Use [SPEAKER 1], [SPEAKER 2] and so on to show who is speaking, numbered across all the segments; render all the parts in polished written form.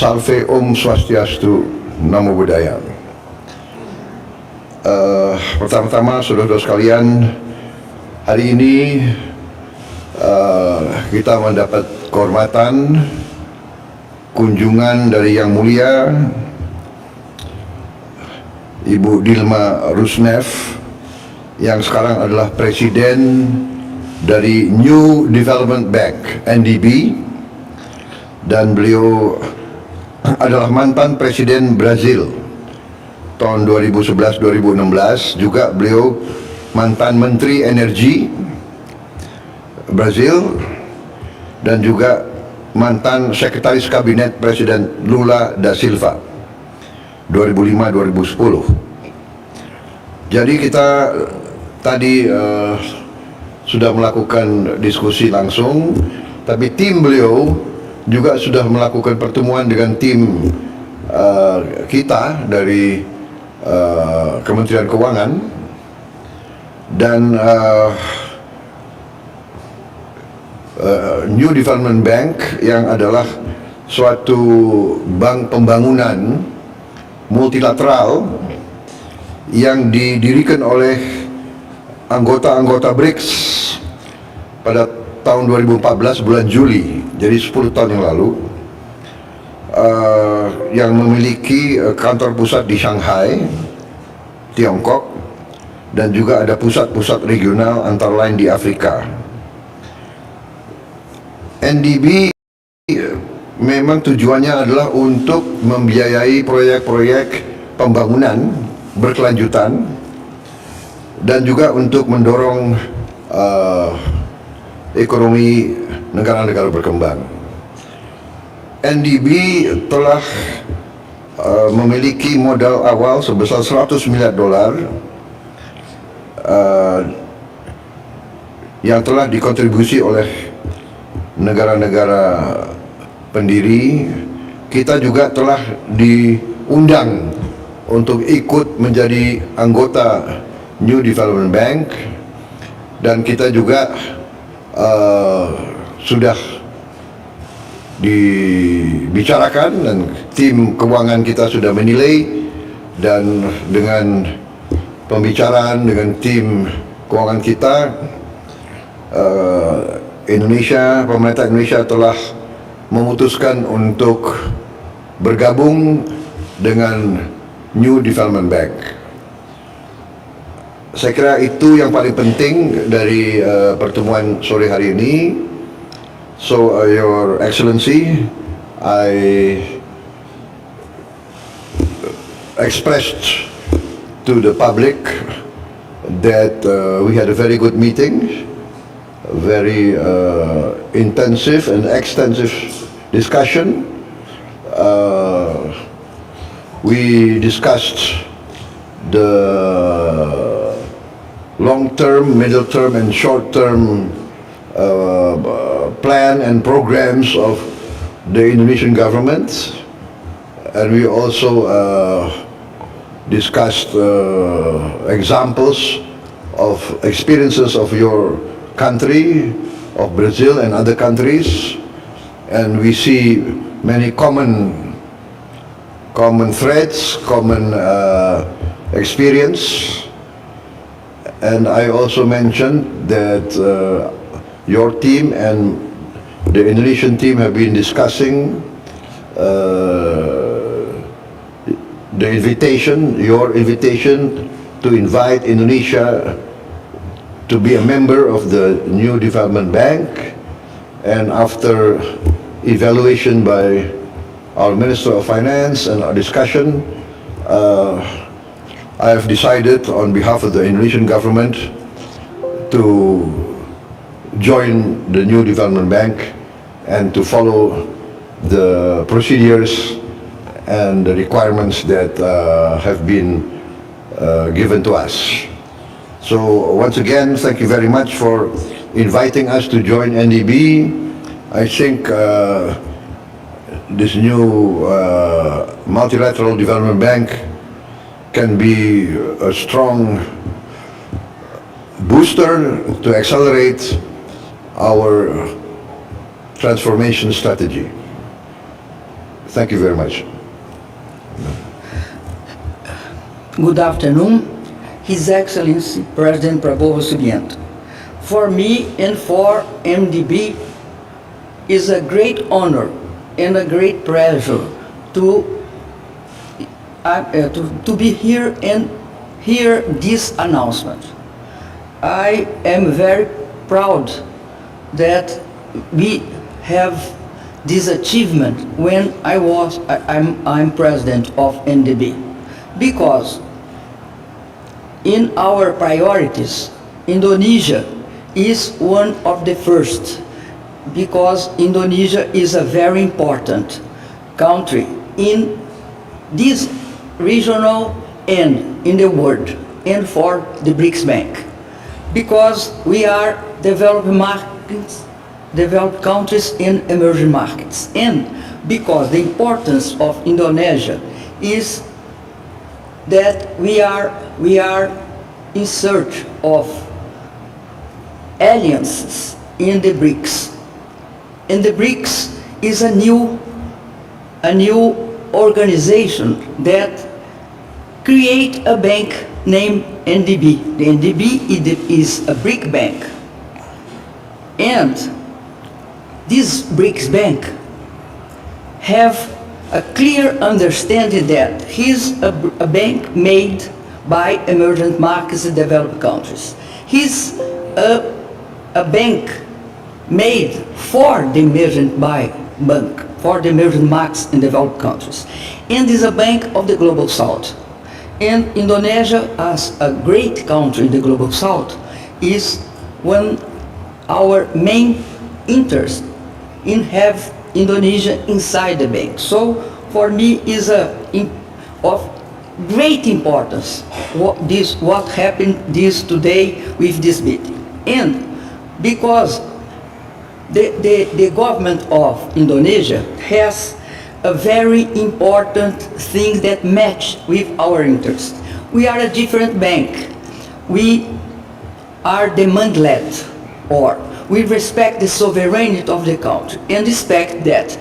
[SPEAKER 1] Salve Om Swastiastu, Namo Buddhaya. Pertama-tama, saudara-saudara sekalian, hari ini kita mendapat kehormatan kunjungan dari Yang Mulia Ibu Dilma Rousseff yang sekarang adalah Presiden dari New Development Bank, NDB, dan beliau adalah mantan Presiden Brazil tahun 2011-2016, juga beliau mantan Menteri Energi Brazil dan juga mantan Sekretaris Kabinet Presiden Lula da Silva 2005-2010. Jadi kita tadi sudah melakukan diskusi langsung, tapi tim beliau juga sudah melakukan pertemuan dengan tim kita dari Kementerian Keuangan, dan New Development Bank yang adalah suatu bank pembangunan multilateral yang didirikan oleh anggota-anggota BRICS pada tahun 2014 bulan Juli, jadi 10 tahun yang lalu, yang memiliki kantor pusat di Shanghai, Tiongkok, dan juga ada pusat-pusat regional antara lain di Afrika. NDB memang tujuannya adalah untuk membiayai proyek-proyek pembangunan berkelanjutan dan juga untuk mendorong ekonomi negara-negara berkembang. NDB telah memiliki modal awal sebesar 100 miliar dolar yang telah dikontribusi oleh negara-negara pendiri. Kita juga telah diundang untuk ikut menjadi anggota New Development Bank, dan kita juga sudah dibicarakan dan tim keuangan kita sudah menilai, dan dengan pembicaraan dengan tim keuangan kita, pemerintah Indonesia telah memutuskan untuk bergabung dengan New Development Bank. Saya kira itu yang paling penting dari pertemuan sore hari ini. So, Your Excellency, I expressed to the public that we had a very good meeting, very intensive and extensive discussion. We discussed the long-term, middle-term, and short-term plan and programs of the Indonesian government, and we also discussed examples of experiences of your country, of Brazil and other countries, and we see many common threads, common experience. And I also mentioned that your team and the Indonesian team have been discussing your invitation to invite Indonesia to be a member of the New Development Bank. And after evaluation by our Minister of Finance and our discussion, I have decided on behalf of the Indonesian government to join the New Development Bank and to follow the procedures and the requirements that have been given to us. So once again, thank you very much for inviting us to join NDB. I think this new multilateral development bank can be a strong booster to accelerate our transformation strategy. Thank you very much.
[SPEAKER 2] Good afternoon, His Excellency President Prabowo Subianto. For me and for NDB, is a great honor and a great pleasure to be here and hear this announcement. I am very proud that we have this achievement when I'm president of NDB, because in our priorities, Indonesia is one of the first, because Indonesia is a very important country in this regional and in the world, and for the BRICS Bank, because we are developed markets, developed countries and emerging markets, and because the importance of Indonesia is that we are in search of alliances in the BRICS. And the BRICS is a new organization that create a bank named NDB. The NDB is a BRIC bank. And this BRICS bank have a clear understanding that he's a bank made by emerging markets and developed countries. He's a bank made for the emerging for the emerging markets and developed countries. And is a bank of the Global South. And Indonesia, as a great country in the Global South, is one our main interest in have Indonesia inside the bank. So for me is of great importance what happened today with this meeting. And because the government of Indonesia has a very important thing that match with our interest. We are a different bank. We are demand-led, or we respect the sovereignty of the country and respect that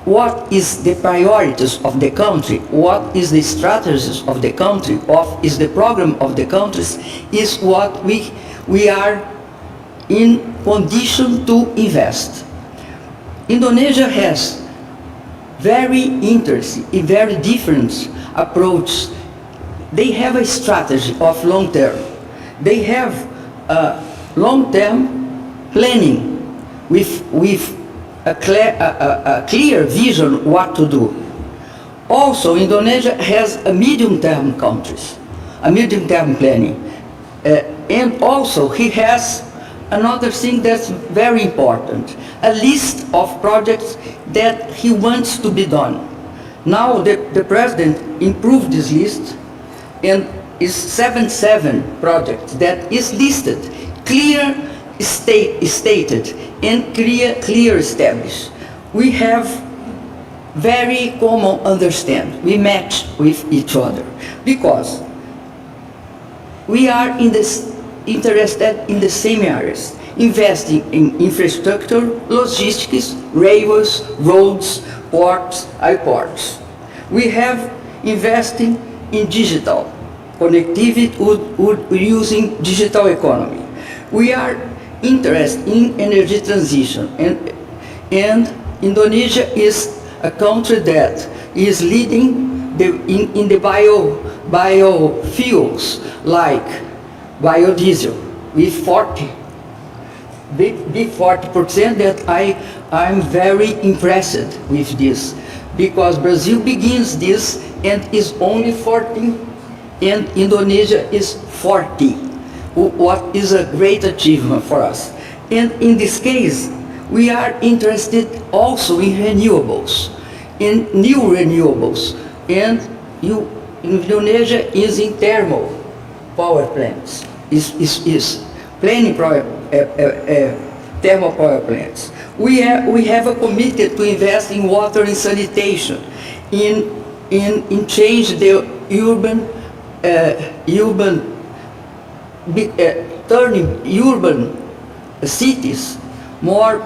[SPEAKER 2] what is the priorities of the country, what is the strategies of the country, what is the program of the countries, is what we are in condition to invest. Indonesia has very interesting, very different approach. They have a strategy of long term. They have a long-term planning with a clear vision what to do. Also, Indonesia has a medium-term planning. And also, he has another thing that's very important, a list of projects that he wants to be done. Now the president improved this list, and is 77 projects that is listed, clear stated and clear established. We have very common understanding. We match with each other because we are interested in the same areas, investing in infrastructure, logistics, railways, roads, ports, airports. We have investing in digital connectivity using digital economy. We are interested in energy transition, and Indonesia is a country that is leading in the biofuels like biodiesel with 40% that I'm very impressed with this, because Brazil begins this and is only 14 and Indonesia is 40, what is a great achievement for us. And in this case, we are interested also in renewables, in new renewables, and Indonesia is in thermal power plants, is planning thermal power plants. We have a committed to invest in water and sanitation, in change the turning urban cities more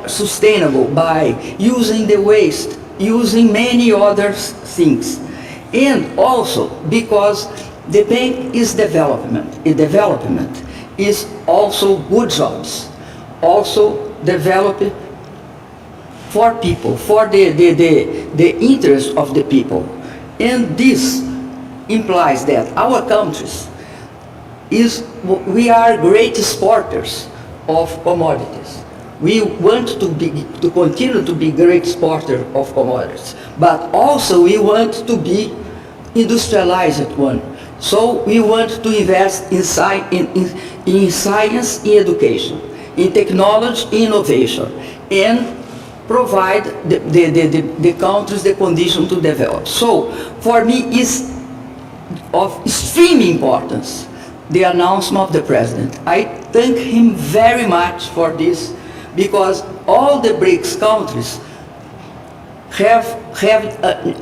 [SPEAKER 2] sustainable by using the waste using many other things. And also because the bank is development. Development is also good jobs, also develop for people, for the interest of the people. And this implies that our countries we are great exporters of commodities. We want to continue to be great exporter of commodities, but also we want to be industrialized one. So we want to invest in science, in education, in technology, innovation, and provide the countries the condition to develop. So for me is of extreme importance the announcement of the President. I thank him very much for this, because all the BRICS countries have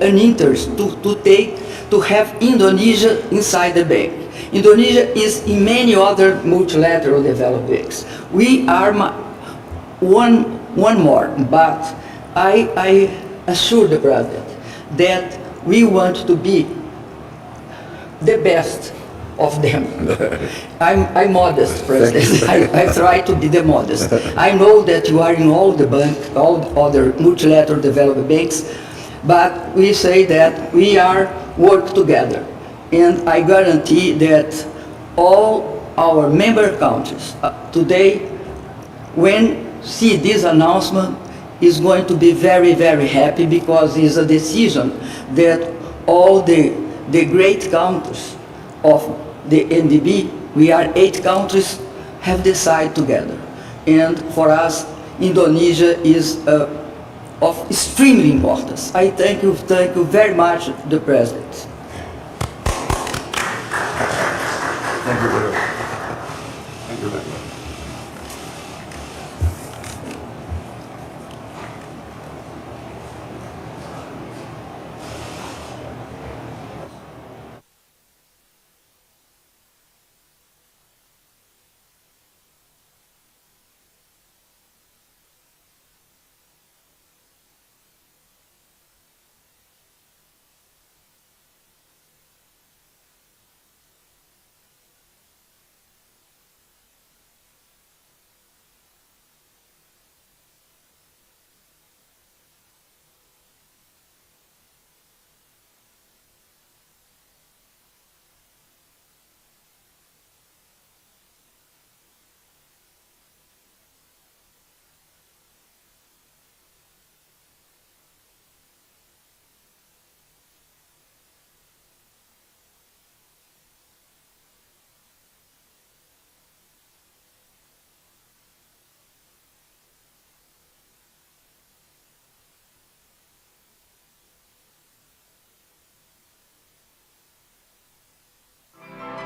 [SPEAKER 2] an interest to have Indonesia inside the bank. Indonesia is in many other multilateral developed banks. We are one more, but I assure the President that we want to be the best of them. I'm modest, President. I try to be the modest. I know that you are in all the other multilateral development banks, but we say that we are work together. And I guarantee that all our member countries today, when see this announcement, is going to be very, very happy, because it's a decision that all the great countries of the NDB, we are 8 countries, have decided together. And for us, Indonesia is of extremely importance. I thank you very much, the President.